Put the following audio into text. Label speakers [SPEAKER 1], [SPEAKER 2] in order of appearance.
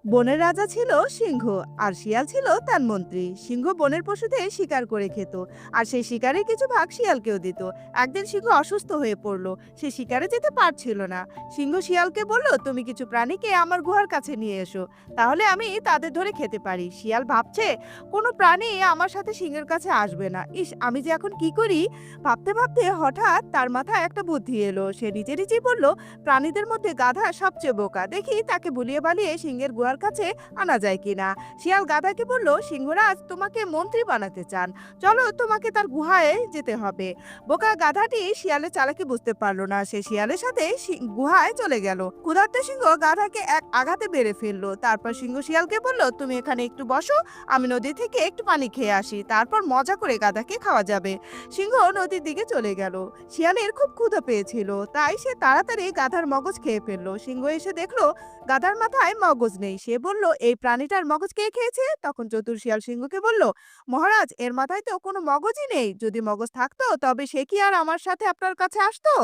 [SPEAKER 1] বনের রাজা ছিল সিংহ, আর শিয়াল ছিল তার মন্ত্রী। সিংহ বনের পশুদের শিকার করে খেত, আর সেই শিকারে কিছু ভাগ শিয়ালকেও দিত। একদিন সিংহ অসুস্থ হয়ে পড়লো, সে শিকারে যেতে পারছিল না। সিংহ শিয়ালকে বলল, তুমি কিছু প্রাণীকে আমার গুহার কাছে নিয়ে এসো, তাহলে আমি তাদের ধরে খেতে পারি। শিয়াল ভাবছে, কোনো প্রাণী আমার সাথে সিংহের কাছে আসবে না। ইস, আমি যে এখন কি করি। ভাবতে ভাবতে হঠাৎ তার মাথায় একটা বুদ্ধি এলো। সে নিজে নিজেই বলল, প্রাণীদের মধ্যে গাধা সবচেয়ে বোকা, দেখি তাকে বুলিয়ে বালিয়ে সিংহের গুহার কাছে আনা যায় কিনা। শিয়াল গাধাকে বলল, সিংহরাজ তোমাকে মন্ত্রী বানাতে চান, চলো তোমাকে তার গুহায় যেতে হবে। বোকা গাধাটি শিয়ালের চালাকি বুঝতে পারলো না, সে শিয়ালের সাথে গুহায় চলে গেল। ক্ষুধার্ত সিংহ গাধাকে এক আঘাতে মেরে ফেললো। তারপর সিংহ শিয়ালকে বলল, তুমি এখানে একটু বসো, আমি নদী থেকে একটু পানি খেয়ে আসি, তারপর মজা করে গাধাকে খাওয়া যাবে। সিংহ নদীর দিকে চলে গেল। শিয়ালের খুব ক্ষুধা পেয়েছিল, তাই সে তাড়াতাড়ি গাধার মগজ খেয়ে ফেললো। সিংহ এসে দেখলো গাধার মাথায় মগজ নেই। সে বলল, এই প্রাণীটার মগজ কে খেয়েছে? তখন চতুর শিয়াল সিংহকে বলল, মহারাজ, এর মাথায় তো কোনো মগজই নেই, যদি মগজ থাকতো তবে সে কি আর আমার সাথে আপনার কাছে আসতো?